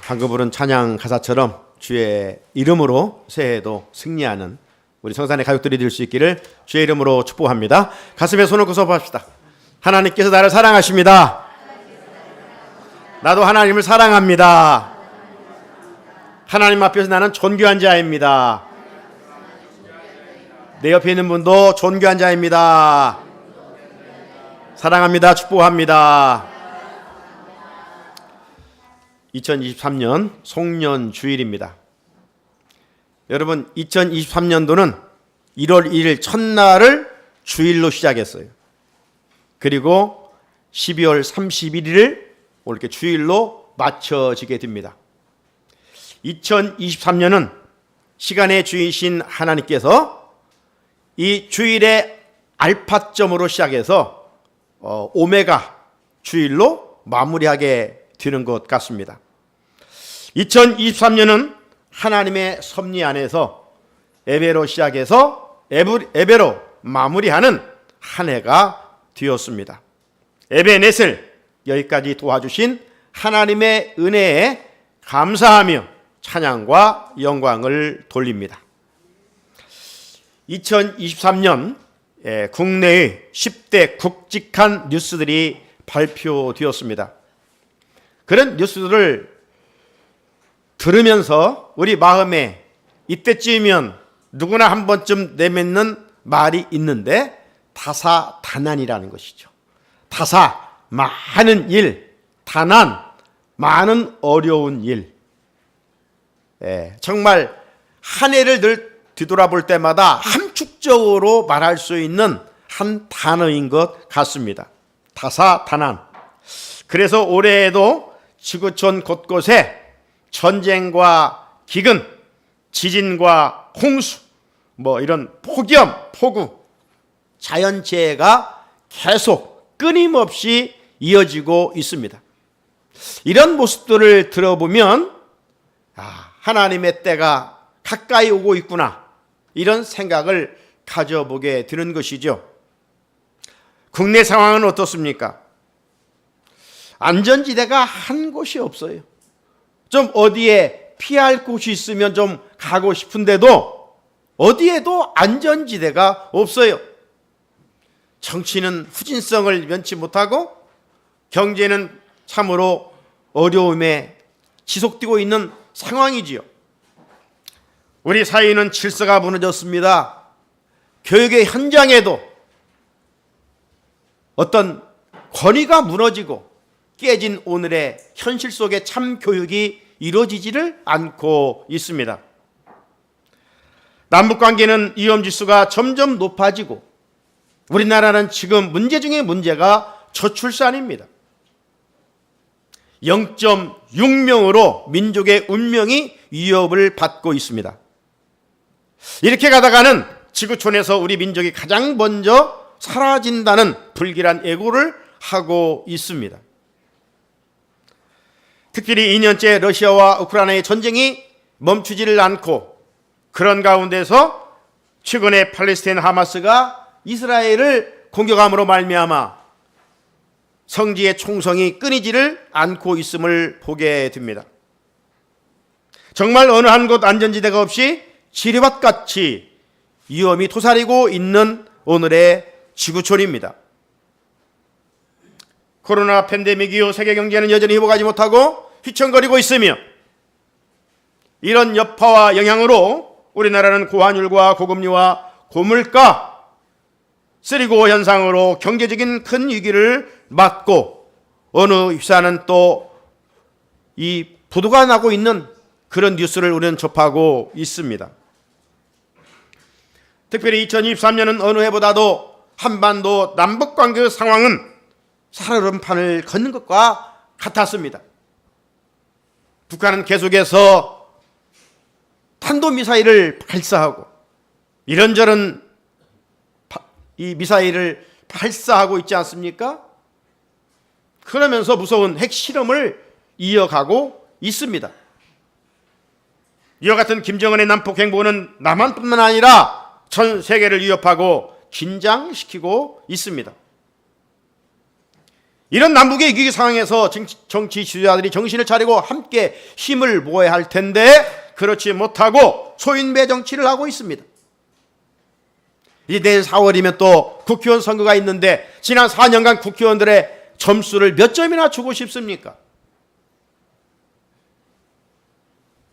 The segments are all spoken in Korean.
방금 부른 찬양 가사처럼 주의 이름으로 새해에도 승리하는 우리 성산의 가족들이 될 수 있기를 주의 이름으로 축복합니다. 가슴에 손을 얹어서 합시다. 하나님께서 나를 사랑하십니다. 나도 하나님을 사랑합니다. 하나님 앞에서 나는 존귀한 자입니다. 내 옆에 있는 분도 존귀한 자입니다. 사랑합니다. 축복합니다. 2023년 송년 주일입니다. 여러분, 2023년도는 1월 1일 첫날을 주일로 시작했어요. 그리고 12월 31일을 이렇게 주일로 맞춰지게 됩니다. 2023년은 시간의 주이신 하나님께서 이 주일의 알파점으로 시작해서 오메가 주일로 마무리하게 되는 것 같습니다. 2023년은 하나님의 섭리 안에서 에베로 시작해서 에베로 마무리하는 한 해가 되었습니다. 에베넷을 여기까지 도와주신 하나님의 은혜에 감사하며 찬양과 영광을 돌립니다. 2023년 국내의 10대 굵직한 뉴스들이 발표되었습니다. 그런 뉴스들을 들으면서 우리 마음에 이때쯤이면 누구나 한 번쯤 내뱉는 말이 있는데 다사다난이라는 것이죠. 다사, 많은 일, 다난, 많은 어려운 일. 정말 한 해를 늘 뒤돌아볼 때마다 함축적으로 말할 수 있는 한 단어인 것 같습니다. 다사다난. 그래서 올해에도 지구촌 곳곳에 전쟁과 기근, 지진과 홍수, 이런 폭염, 폭우, 자연재해가 계속 끊임없이 이어지고 있습니다. 이런 모습들을 들어보면 하나님의 때가 가까이 오고 있구나, 이런 생각을 가져보게 되는 것이죠. 국내 상황은 어떻습니까? 안전지대가 한 곳이 없어요. 좀 어디에 피할 곳이 있으면 좀 가고 싶은데도 어디에도 안전지대가 없어요. 정치는 후진성을 면치 못하고 경제는 참으로 어려움에 지속되고 있는 상황이지요. 우리 사회는 질서가 무너졌습니다. 교육의 현장에도 어떤 권위가 무너지고 깨진 오늘의 현실 속에 참 교육이 이루어지지를 않고 있습니다. 남북관계는 위험지수가 점점 높아지고 우리나라는 지금 문제 중에 문제가 저출산입니다. 0.6명으로 민족의 운명이 위협을 받고 있습니다. 이렇게 가다가는 지구촌에서 우리 민족이 가장 먼저 사라진다는 불길한 예고를 하고 있습니다. 특별히 2년째 러시아와 우크라이나의 전쟁이 멈추지를 않고 그런 가운데서 최근에 팔레스타인 하마스가 이스라엘을 공격함으로 말미암아 성지의 총성이 끊이지를 않고 있음을 보게 됩니다. 정말 어느 한 곳 안전지대가 없이 지뢰밭같이 위험이 도사리고 있는 오늘의 지구촌입니다. 코로나 팬데믹 이후 세계 경제는 여전히 회복하지 못하고 휘청거리고 있으며 이런 여파와 영향으로 우리나라는 고환율과 고금리와 고물가, 쓰리고 현상으로 경제적인 큰 위기를 맞고 어느 휘사는 또 이 부도가 나고 있는 그런 뉴스를 우리는 접하고 있습니다. 특별히 2023년은 어느 해보다도 한반도 남북관계 상황은 살얼음판을 걷는 것과 같았습니다. 북한은 계속해서 탄도미사일을 발사하고 이런저런 이 미사일을 발사하고 있지 않습니까? 그러면서 무서운 핵실험을 이어가고 있습니다. 이와 같은 김정은의 난폭 행보는 남한뿐만 아니라 전 세계를 위협하고 긴장시키고 있습니다. 이런 남북의 위기 상황에서 정치 지도자들이 정신을 차리고 함께 힘을 모아야 할 텐데 그렇지 못하고 소인배 정치를 하고 있습니다. 이제 내일 4월이면 또 국회의원 선거가 있는데 지난 4년간 국회의원들의 점수를 몇 점이나 주고 싶습니까?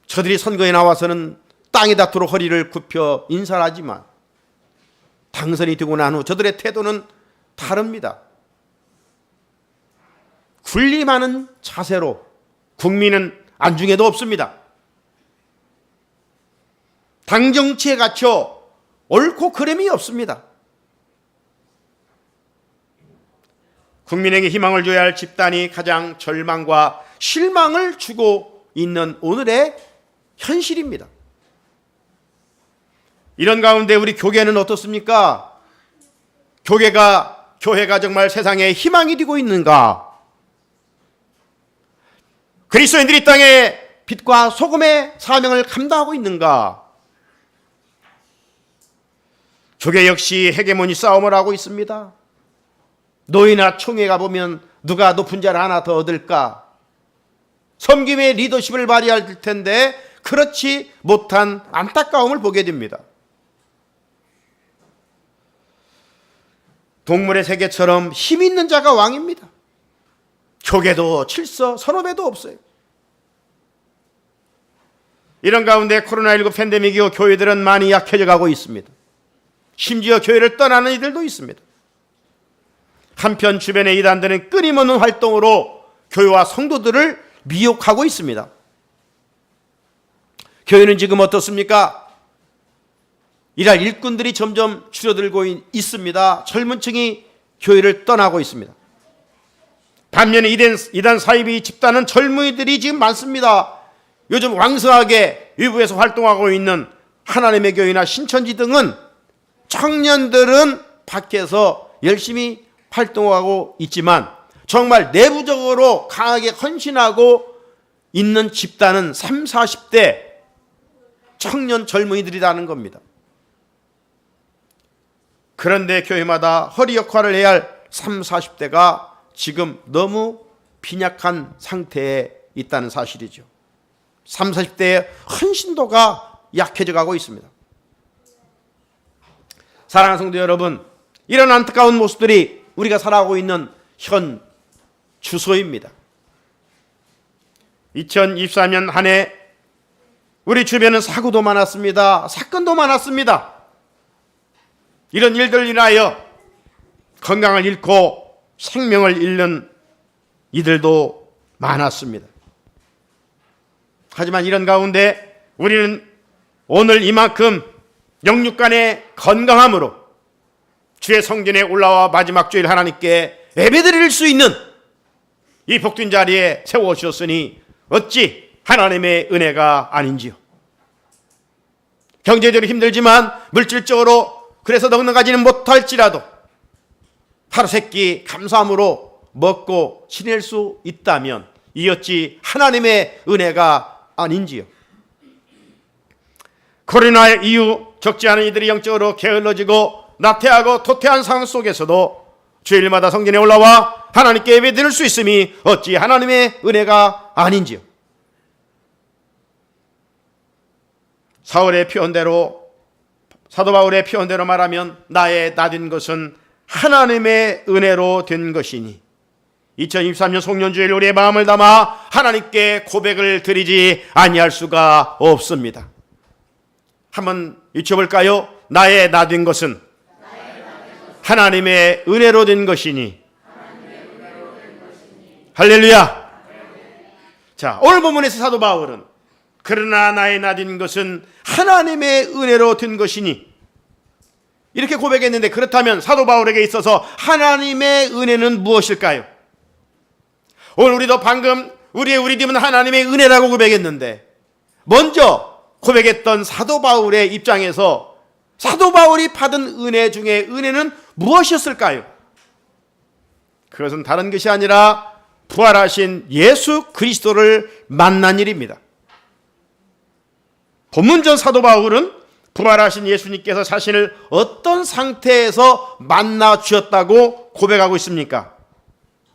저들이 선거에 나와서는 땅에 닿도록 허리를 굽혀 인사를 하지만 당선이 되고 난 후 저들의 태도는 다릅니다. 군림하는 자세로 국민은 안중에도 없습니다. 당 정치에 갇혀 옳고 그름이 없습니다. 국민에게 희망을 줘야 할 집단이 가장 절망과 실망을 주고 있는 오늘의 현실입니다. 이런 가운데 우리 교회는 어떻습니까? 교회가 정말 세상에 희망이 되고 있는가? 그리스도인들이 땅에 빛과 소금의 사명을 감당하고 있는가? 교회 역시 헤게모니 싸움을 하고 있습니다. 노예나 총회 가보면 누가 높은 자를 하나 더 얻을까? 섬김의 리더십을 발휘할 텐데 그렇지 못한 안타까움을 보게 됩니다. 동물의 세계처럼 힘 있는 자가 왕입니다. 교계도 질서, 선업에도 없어요. 이런 가운데 코로나19 팬데믹 이후 교회들은 많이 약해져 가고 있습니다. 심지어 교회를 떠나는 이들도 있습니다. 한편 주변의 이단들은 끊임없는 활동으로 교회와 성도들을 미혹하고 있습니다. 교회는 지금 어떻습니까? 일할 일꾼들이 점점 줄어들고 있습니다. 젊은 층이 교회를 떠나고 있습니다. 반면에 이단 사이비 집단은 젊은이들이 지금 많습니다. 요즘 왕성하게 위부에서 활동하고 있는 하나님의 교회나 신천지 등은 청년들은 밖에서 열심히 활동하고 있지만 정말 내부적으로 강하게 헌신하고 있는 집단은 30, 40대 청년 젊은이들이라는 겁니다. 그런데 교회마다 허리 역할을 해야 할 30, 40대가 지금 너무 빈약한 상태에 있다는 사실이죠. 30, 40대의 헌신도가 약해져 가고 있습니다. 사랑하는 성도 여러분, 이런 안타까운 모습들이 우리가 살아가고 있는 현 주소입니다. 2024년 한 해 우리 주변은 사고도 많았습니다. 사건도 많았습니다. 이런 일들을 인하여 건강을 잃고 생명을 잃는 이들도 많았습니다. 하지만 이런 가운데 우리는 오늘 이만큼 영육간의 건강함으로 주의 성전에 올라와 마지막 주일 하나님께 예배드릴 수 있는 이 복된 자리에 세워주셨으니 어찌 하나님의 은혜가 아닌지요. 경제적으로 힘들지만 물질적으로 그래서 넉넉하지는 못할지라도 하루 세끼 감사함으로 먹고 지낼 수 있다면 이 어찌 하나님의 은혜가 아닌지요. 코로나 이후 적지 않은 이들이 영적으로 게을러지고 나태하고 도태한 상황 속에서도 주일마다 성전에 올라와 하나님께 예배드릴 수 있음이 어찌 하나님의 은혜가 아닌지요. 사도 바울의 표현대로 말하면 나의 나된 것은 하나님의 은혜로 된 것이니 2023년 송년주일 우리의 마음을 담아 하나님께 고백을 드리지 아니할 수가 없습니다. 한번 외쳐볼까요? 나의 나된 것은 하나님의 은혜로 된 것이니. 할렐루야. 자, 오늘 본문에서 사도 바울은 그러나 나의 나된 것은 하나님의 은혜로 된 것이니 이렇게 고백했는데, 그렇다면 사도 바울에게 있어서 하나님의 은혜는 무엇일까요? 오늘 우리도 방금 우리의 믿음은 하나님의 은혜라고 고백했는데, 먼저 고백했던 사도 바울의 입장에서 사도 바울이 받은 은혜 중에 은혜는 무엇이었을까요? 그것은 다른 것이 아니라 부활하신 예수 그리스도를 만난 일입니다. 본문전 사도 바울은 부활하신 예수님께서 자신을 어떤 상태에서 만나 주셨다고 고백하고 있습니까?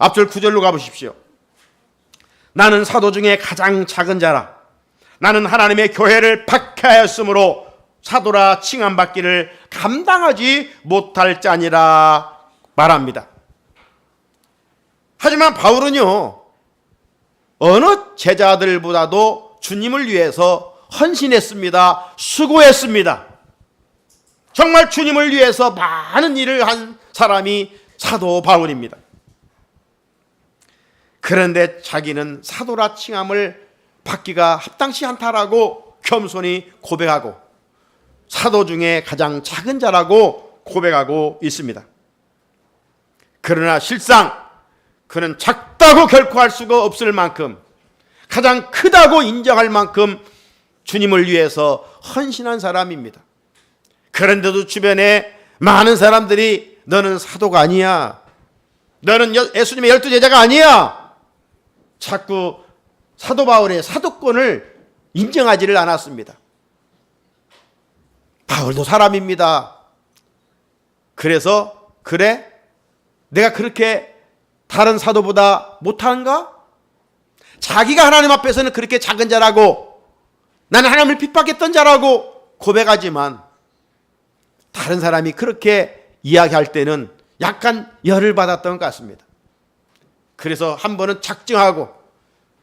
앞절 9절로 가보십시오. 나는 사도 중에 가장 작은 자라. 나는 하나님의 교회를 박해하였으므로 사도라 칭함받기를 감당하지 못할 자니라 말합니다. 하지만 바울은요, 어느 제자들보다도 주님을 위해서 헌신했습니다. 수고했습니다. 정말 주님을 위해서 많은 일을 한 사람이 사도 바울입니다. 그런데 자기는 사도라 칭함을 받기가 합당치 않다라고 겸손히 고백하고 사도 중에 가장 작은 자라고 고백하고 있습니다. 그러나 실상 그는 작다고 결코 할 수가 없을 만큼, 가장 크다고 인정할 만큼 주님을 위해서 헌신한 사람입니다. 그런데도 주변에 많은 사람들이 너는 사도가 아니야, 너는 예수님의 12제자가 아니야, 자꾸 사도 바울의 사도권을 인정하지를 않았습니다. 바울도 사람입니다. 그래서 그래? 내가 그렇게 다른 사도보다 못한가? 자기가 하나님 앞에서는 그렇게 작은 자라고, 나는 하나님을 핍박했던 자라고 고백하지만 다른 사람이 그렇게 이야기할 때는 약간 열을 받았던 것 같습니다. 그래서 한 번은 작정하고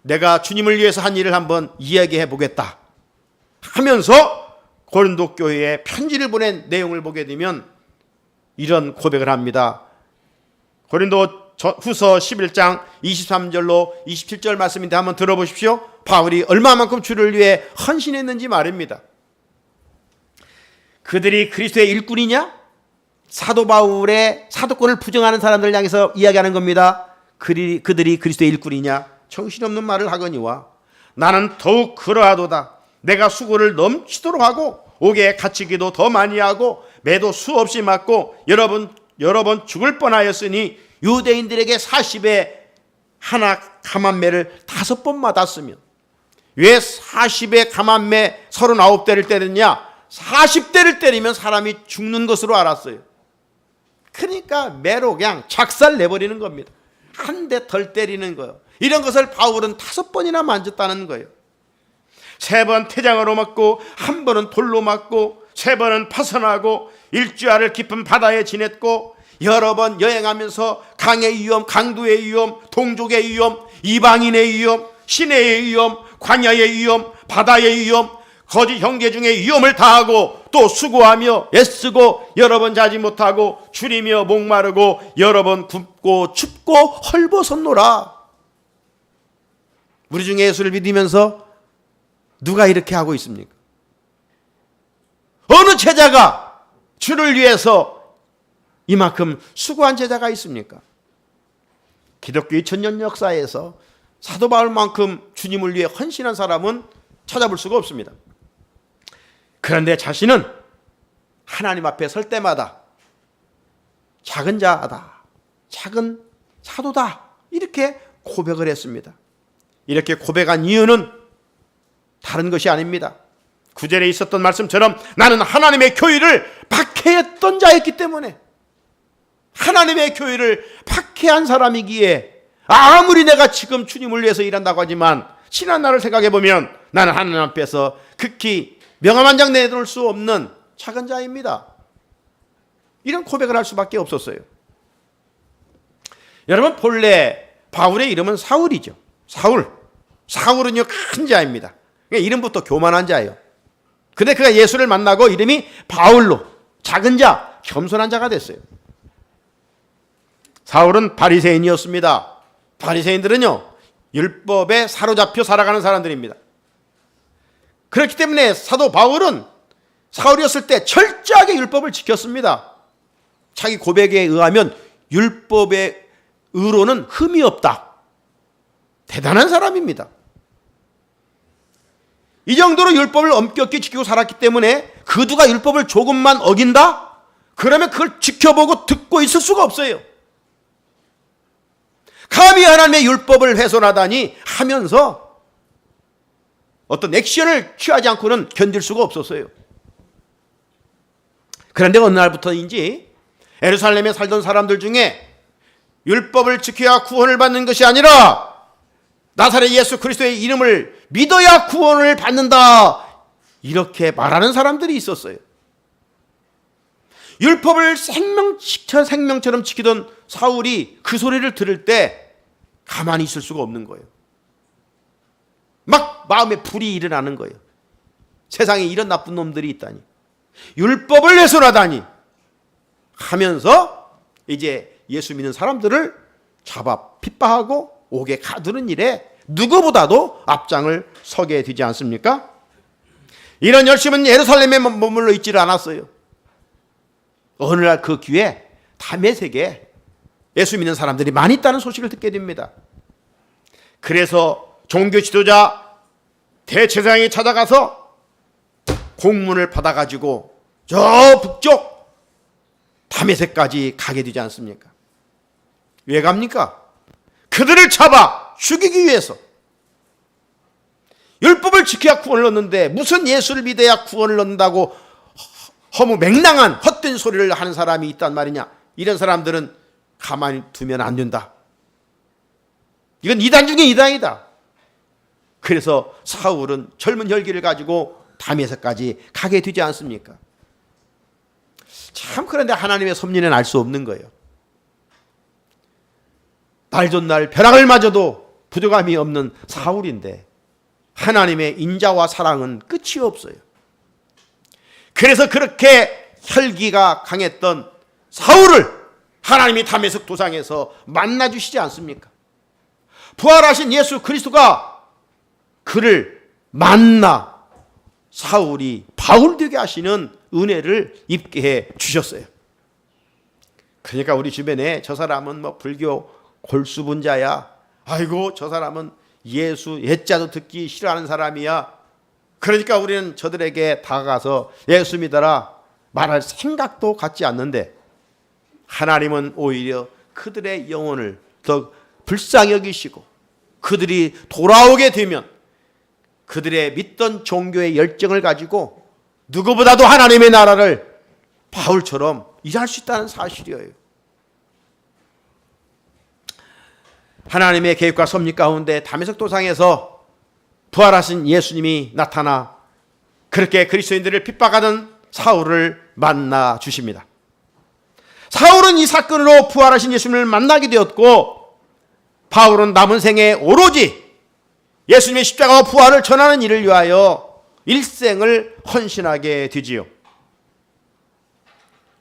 내가 주님을 위해서 한 일을 한번 이야기해 보겠다 하면서 고린도 교회에 편지를 보낸 내용을 보게 되면 이런 고백을 합니다. 고린도 후서 11장 23절로 27절 말씀인데 한번 들어보십시오. 바울이 얼마만큼 주를 위해 헌신했는지 말입니다. 그들이 그리스도의 일꾼이냐? 사도 바울의 사도권을 부정하는 사람들을 향해서 이야기하는 겁니다. 그들이 그리스도의 일꾼이냐? 정신없는 말을 하거니와 나는 더욱 그러하도다. 내가 수고를 넘치도록 하고 옥에 갇히기도 더 많이 하고 매도 수없이 맞고 여러 번 죽을 뻔하였으니 유대인들에게 40에 하나 감한매를 5번 맞았으며, 왜 40에 감한매 39대를 때렸냐? 40대를 때리면 사람이 죽는 것으로 알았어요. 그러니까 매로 그냥 작살 내버리는 겁니다. 한 대 덜 때리는 거예요. 이런 것을 바울은 5번이나 만졌다는 거예요. 3번 태장으로 맞고, 1번은 돌로 맞고, 3번은 파선하고, 일주일을 깊은 바다에 지냈고, 여러 번 여행하면서 강의 위험, 강도의 위험, 동족의 위험, 이방인의 위험, 시내의 위험, 광야의 위험, 바다의 위험, 거짓 형제 중에 위험을 다하고 또 수고하며 애쓰고 여러 번 자지 못하고 줄이며 목마르고 여러 번 굶고 춥고 헐벗었노라. 우리 중에 예수를 믿으면서 누가 이렇게 하고 있습니까? 어느 제자가 주를 위해서 이만큼 수고한 제자가 있습니까? 기독교 2000년 역사에서 사도 바울만큼 주님을 위해 헌신한 사람은 찾아볼 수가 없습니다. 그런데 자신은 하나님 앞에 설 때마다 작은 자다, 작은 사도다, 이렇게 고백을 했습니다. 이렇게 고백한 이유는 다른 것이 아닙니다. 9절에 있었던 말씀처럼 나는 하나님의 교회를 박해했던 자였기 때문에, 하나님의 교회를 박해한 사람이기에 아무리 내가 지금 주님을 위해서 일한다고 하지만 지난 날을 생각해 보면 나는 하나님 앞에서 극히 명함 한 장 내놓을 수 없는 작은 자입니다. 이런 고백을 할 수밖에 없었어요. 여러분, 본래 바울의 이름은 사울이죠. 사울은요 큰 자입니다. 이름부터 교만한 자예요. 근데 그가 예수를 만나고 이름이 바울로 작은 자, 겸손한 자가 됐어요. 사울은 바리새인이었습니다. 바리새인들은요 율법에 사로잡혀 살아가는 사람들입니다. 그렇기 때문에 사도 바울은 사울이었을 때 철저하게 율법을 지켰습니다. 자기 고백에 의하면 율법의 의로는 흠이 없다. 대단한 사람입니다. 이 정도로 율법을 엄격히 지키고 살았기 때문에 그 누가 율법을 조금만 어긴다? 그러면 그걸 지켜보고 듣고 있을 수가 없어요. 감히 하나님의 율법을 훼손하다니 하면서 어떤 액션을 취하지 않고는 견딜 수가 없었어요. 그런데 어느 날부터인지 예루살렘에 살던 사람들 중에 율법을 지켜야 구원을 받는 것이 아니라 나사렛 예수 그리스도의 이름을 믿어야 구원을 받는다, 이렇게 말하는 사람들이 있었어요. 율법을 생명처럼 지키던 사울이 그 소리를 들을 때 가만히 있을 수가 없는 거예요. 막 마음에 불이 일어나는 거예요. 세상에 이런 나쁜 놈들이 있다니, 율법을 훼손하다니 하면서 이제 예수 믿는 사람들을 잡아 핍박하고 옥에 가두는 일에 누구보다도 앞장을 서게 되지 않습니까? 이런 열심은 예루살렘에 머물러 있지를 않았어요. 어느 날 그 기회에 다메섹에 예수 믿는 사람들이 많이 있다는 소식을 듣게 됩니다. 그래서 종교 지도자 대제사장이 찾아가서 공문을 받아가지고 저 북쪽 다메섹까지 가게 되지 않습니까? 왜 갑니까? 그들을 잡아 죽이기 위해서. 율법을 지켜야 구원을 얻는데 무슨 예수를 믿어야 구원을 얻는다고 허무맹랑한 헛된 소리를 하는 사람이 있단 말이냐. 이런 사람들은 가만히 두면 안 된다. 이건 이단 중에 이단이다. 그래서 사울은 젊은 혈기를 가지고 다메섹까지 가게 되지 않습니까? 참, 그런데 하나님의 섭리는 알 수 없는 거예요. 날 좋은 날 벼락을 맞아도 부족함이 없는 사울인데 하나님의 인자와 사랑은 끝이 없어요. 그래서 그렇게 혈기가 강했던 사울을 하나님이 다메섹 도상에서 만나주시지 않습니까? 부활하신 예수 그리스도가 그를 만나 사울이 바울 되게 하시는 은혜를 입게 해 주셨어요. 그러니까 우리 주변에 저 사람은 뭐 불교 골수분자야, 아이고 저 사람은 예수 예자도 듣기 싫어하는 사람이야, 그러니까 우리는 저들에게 다가가서 예수 믿어라 말할 생각도 갖지 않는데, 하나님은 오히려 그들의 영혼을 더 불쌍히 여기시고 그들이 돌아오게 되면 그들의 믿던 종교의 열정을 가지고 누구보다도 하나님의 나라를 바울처럼 일할 수 있다는 사실이에요. 하나님의 계획과 섭리 가운데 다메섹 도상에서 부활하신 예수님이 나타나 그렇게 그리스도인들을 핍박하던 사울을 만나 주십니다. 사울은 이 사건으로 부활하신 예수님을 만나게 되었고, 바울은 남은 생에 오로지 예수님의 십자가와 부활을 전하는 일을 위하여 일생을 헌신하게 되지요.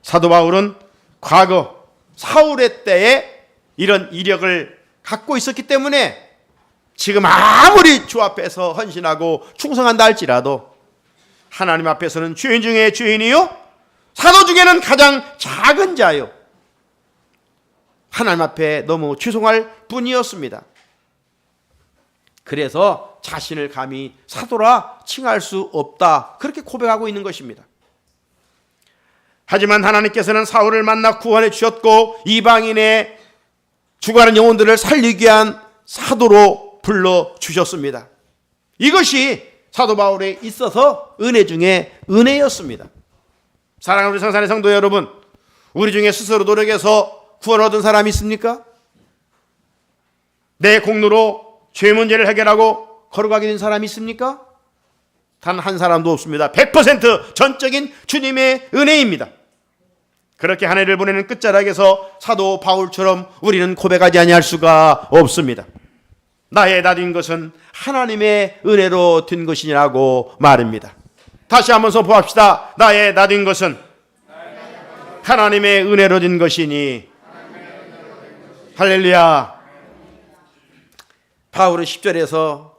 사도 바울은 과거 사울의 때에 이런 이력을 갖고 있었기 때문에 지금 아무리 주 앞에서 헌신하고 충성한다 할지라도 하나님 앞에서는 죄인 중에 죄인이요, 사도 중에는 가장 작은 자요, 하나님 앞에 너무 죄송할 뿐이었습니다. 그래서 자신을 감히 사도라 칭할 수 없다, 그렇게 고백하고 있는 것입니다. 하지만 하나님께서는 사울을 만나 구원해 주셨고 이방인의 죽어가는 영혼들을 살리기 위한 사도로 불러주셨습니다. 이것이 사도 바울에 있어서 은혜 중에 은혜였습니다. 사랑하는 우리 성산의 성도 여러분, 우리 중에 스스로 노력해서 구원 얻은 사람이 있습니까? 내 공로로 죄 문제를 해결하고 걸어가게 된 사람이 있습니까? 단 한 사람도 없습니다. 100% 전적인 주님의 은혜입니다. 그렇게 한 해를 보내는 끝자락에서 사도 바울처럼 우리는 고백하지 아니할 수가 없습니다. 나의 나된 것은 하나님의 은혜로 된 것이라고 말합니다. 다시 한번 선포합시다. 나의 나된 것은 하나님의 은혜로 된 것이니. 할렐루야. 바울은 10절에서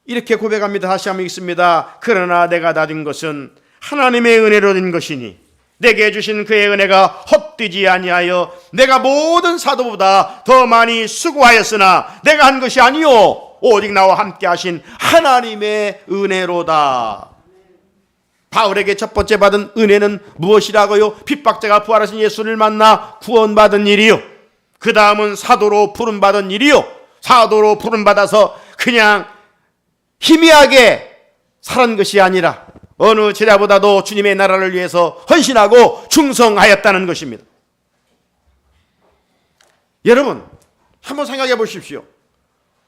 이렇게 고백합니다. 다시 한번 읽습니다. 그러나 내가 나된 것은 하나님의 은혜로 된 것이니 내게 주신 그의 은혜가 헛되지 아니하여 내가 모든 사도보다 더 많이 수고하였으나 내가 한 것이 아니요 오직 나와 함께 하신 하나님의 은혜로다. 바울에게 첫 번째 받은 은혜는 무엇이라고요? 핍박자가 부활하신 예수를 만나 구원받은 일이요, 그 다음은 사도로 부름받은 일이요, 사도로 부름받아서 그냥 희미하게 살은 것이 아니라 어느 제자보다도 주님의 나라를 위해서 헌신하고 충성하였다는 것입니다. 여러분, 한번 생각해 보십시오.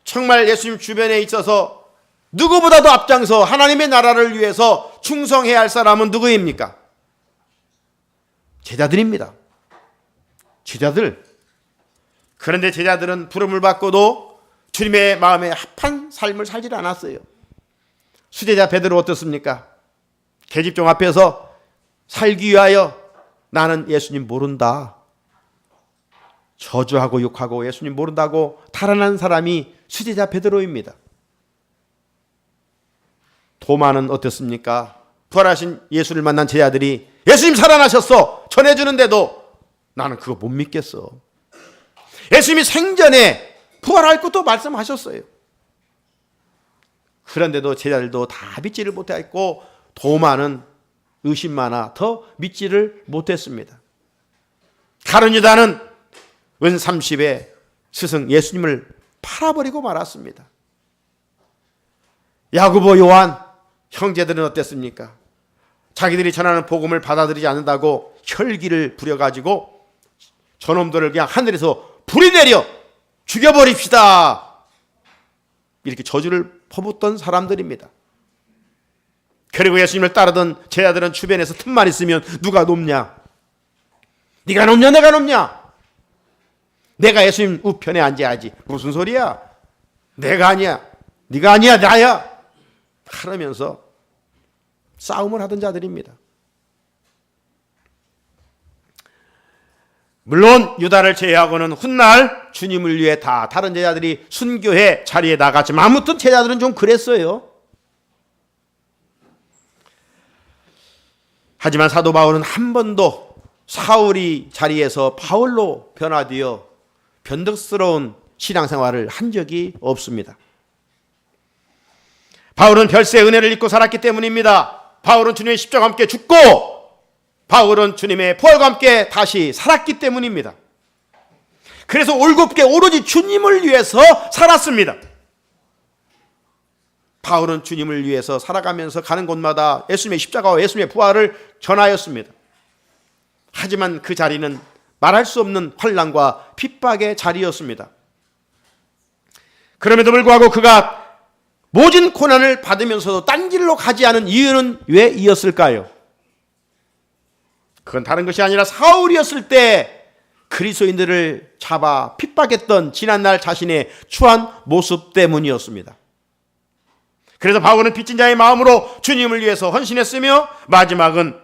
정말 예수님 주변에 있어서 누구보다도 앞장서 하나님의 나라를 위해서 충성해야 할 사람은 누구입니까? 제자들입니다. 제자들. 그런데 제자들은 부름을 받고도 주님의 마음에 합한 삶을 살지 않았어요. 수제자 베드로 어떻습니까? 계집종 앞에서 살기 위하여 나는 예수님 모른다. 저주하고 욕하고 예수님 모른다고 달아난 사람이 수제자 베드로입니다. 도마는 어떻습니까? 부활하신 예수를 만난 제자들이 예수님 살아나셨어 전해주는데도 나는 그거 못 믿겠어. 예수님이 생전에 부활할 것도 말씀하셨어요. 그런데도 제자들도 다 믿지를 못했고 도마는 의심 많아 더 믿지를 못했습니다. 가룟 유다는 은 30에 스승 예수님을 팔아버리고 말았습니다. 야고보, 요한 형제들은 어땠습니까? 자기들이 전하는 복음을 받아들이지 않는다고 혈기를 부려가지고 저놈들을 그냥 하늘에서 불이 내려 죽여버립시다. 이렇게 저주를 퍼붓던 사람들입니다. 그리고 예수님을 따르던 제자들은 주변에서 틈만 있으면 누가 높냐? 네가 높냐 내가 높냐? 내가 예수님 우편에 앉아야지. 무슨 소리야? 내가 아니야. 네가 아니야. 나야. 그러면서 싸움을 하던 자들입니다. 물론 유다를 제외하고는 훗날 주님을 위해 다 다른 제자들이 순교회 자리에 나갔지만 아무튼 제자들은 좀 그랬어요. 하지만 사도 바울은 한 번도 사울이 자리에서 바울로 변화되어 변덕스러운 신앙생활을 한 적이 없습니다. 바울은 별세의 은혜를 입고 살았기 때문입니다. 바울은 주님의 십자가와 함께 죽고 바울은 주님의 부활과 함께 다시 살았기 때문입니다. 그래서 올곧게 오로지 주님을 위해서 살았습니다. 바울은 주님을 위해서 살아가면서 가는 곳마다 예수님의 십자가와 예수님의 부활을 전하였습니다. 하지만 그 자리는 말할 수 없는 환난과 핍박의 자리였습니다. 그럼에도 불구하고 그가 모진 고난을 받으면서도 딴 길로 가지 않은 이유는 왜 이었을까요? 그건 다른 것이 아니라 사울이었을 때 그리스도인들을 잡아 핍박했던 지난날 자신의 추한 모습 때문이었습니다. 그래서 바울은 빚진 자의 마음으로 주님을 위해서 헌신했으며 마지막은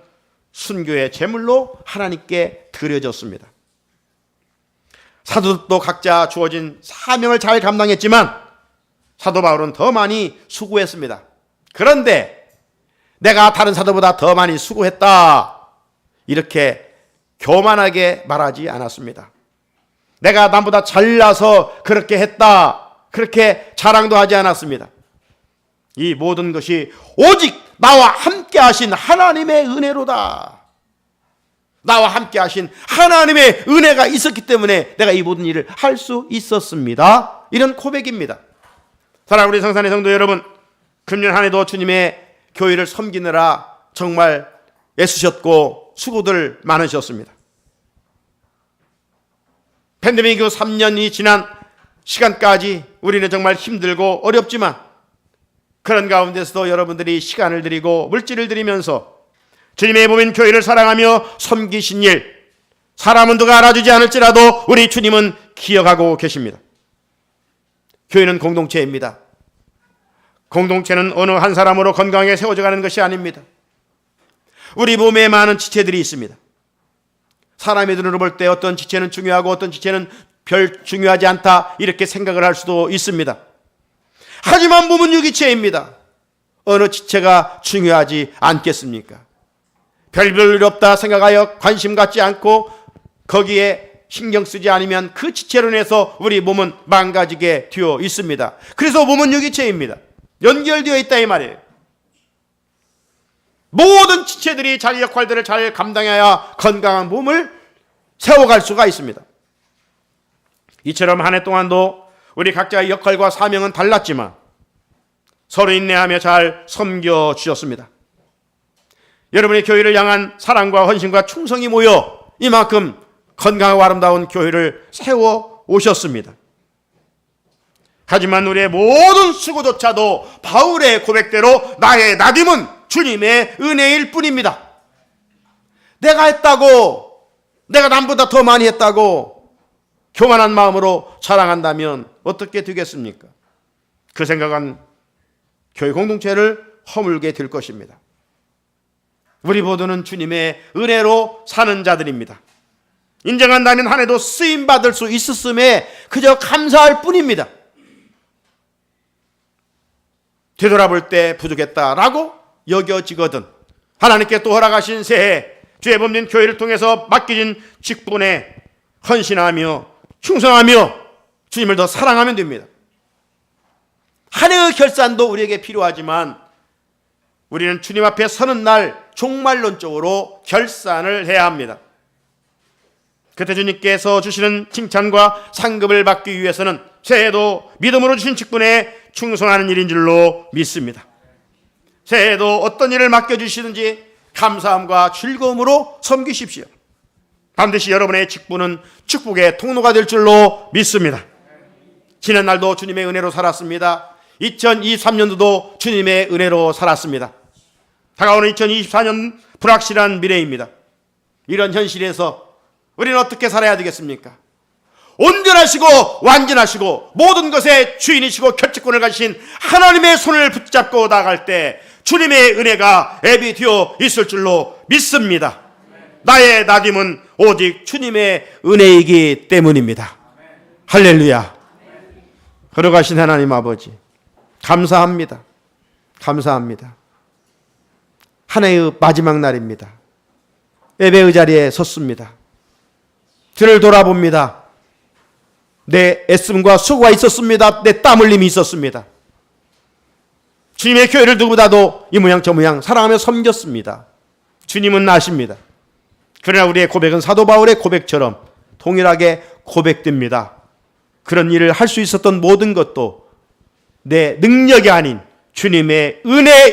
순교의 제물로 하나님께 드려졌습니다. 사도도 각자 주어진 사명을 잘 감당했지만 사도 바울은 더 많이 수고했습니다. 그런데 내가 다른 사도보다 더 많이 수고했다 이렇게 교만하게 말하지 않았습니다. 내가 남보다 잘나서 그렇게 했다 그렇게 자랑도 하지 않았습니다. 이 모든 것이 오직 나와 함께 하신 하나님의 은혜로다. 나와 함께 하신 하나님의 은혜가 있었기 때문에 내가 이 모든 일을 할 수 있었습니다. 이런 고백입니다. 사랑하는 우리 성산의 성도 여러분, 금년 한 해도 주님의 교회를 섬기느라 정말 애쓰셨고 수고들 많으셨습니다. 팬데믹 이후 3년이 지난 시간까지 우리는 정말 힘들고 어렵지만 그런 가운데서도 여러분들이 시간을 들이고 물질을 들이면서 주님의 몸인 교회를 사랑하며 섬기신 일, 사람은 누가 알아주지 않을지라도 우리 주님은 기억하고 계십니다. 교회는 공동체입니다. 공동체는 어느 한 사람으로 건강하게 세워져 가는 것이 아닙니다. 우리 몸에 많은 지체들이 있습니다. 사람의 눈으로 볼 때 어떤 지체는 중요하고 어떤 지체는 별 중요하지 않다 이렇게 생각을 할 수도 있습니다. 하지만 몸은 유기체입니다. 어느 지체가 중요하지 않겠습니까? 별별 일 없다 생각하여 관심 갖지 않고 거기에 신경 쓰지 않으면 그 지체로 인해서 우리 몸은 망가지게 되어 있습니다. 그래서 몸은 유기체입니다. 연결되어 있다 이 말이에요. 모든 지체들이 자기 역할들을 잘 감당해야 건강한 몸을 세워갈 수가 있습니다. 이처럼 한 해 동안도 우리 각자의 역할과 사명은 달랐지만 서로 인내하며 잘 섬겨주셨습니다. 여러분의 교회를 향한 사랑과 헌신과 충성이 모여 이만큼 건강하고 아름다운 교회를 세워 오셨습니다. 하지만 우리의 모든 수고조차도 바울의 고백대로 나의 나딤은 주님의 은혜일 뿐입니다. 내가 했다고, 내가 남보다 더 많이 했다고 교만한 마음으로 자랑한다면 어떻게 되겠습니까? 그 생각은 교회 공동체를 허물게 될 것입니다. 우리 모두는 주님의 은혜로 사는 자들입니다. 인정한다면 한 해도 쓰임받을 수 있었음에 그저 감사할 뿐입니다. 되돌아볼 때 부족했다라고 여겨지거든 하나님께 또 허락하신 새해 주의 법린 교회를 통해서 맡겨진 직분에 헌신하며 충성하며 주님을 더 사랑하면 됩니다. 한 해의 결산도 우리에게 필요하지만 우리는 주님 앞에 서는 날 종말론적으로 결산을 해야 합니다. 그때 주님께서 주시는 칭찬과 상급을 받기 위해서는 새해도 믿음으로 주신 직분에 충성하는 일인 줄로 믿습니다. 새해에도 어떤 일을 맡겨주시든지 감사함과 즐거움으로 섬기십시오. 반드시 여러분의 직분은 축복의 통로가 될 줄로 믿습니다. 지난 날도 주님의 은혜로 살았습니다. 2023년도도 주님의 은혜로 살았습니다. 다가오는 2024년 불확실한 미래입니다. 이런 현실에서 우리는 어떻게 살아야 되겠습니까? 온전하시고 완전하시고 모든 것의 주인이시고 결정권을 가지신 하나님의 손을 붙잡고 나아갈 때 주님의 은혜가 앱이 되어 있을 줄로 믿습니다. 나의 나딤은 오직 주님의 은혜이기 때문입니다. 할렐루야. 걸어가신 하나님 아버지 감사합니다. 감사합니다. 한 해의 마지막 날입니다. 예배의 자리에 섰습니다. 주를 돌아봅니다. 내 애씀과 수고가 있었습니다. 내 땀 흘림이 있었습니다. 주님의 교회를 누구보다도 이 모양 저 모양 사랑하며 섬겼습니다. 주님은 아십니다. 그러나 우리의 고백은 사도 바울의 고백처럼 동일하게 고백됩니다. 그런 일을 할 수 있었던 모든 것도 내 능력이 아닌 주님의 은혜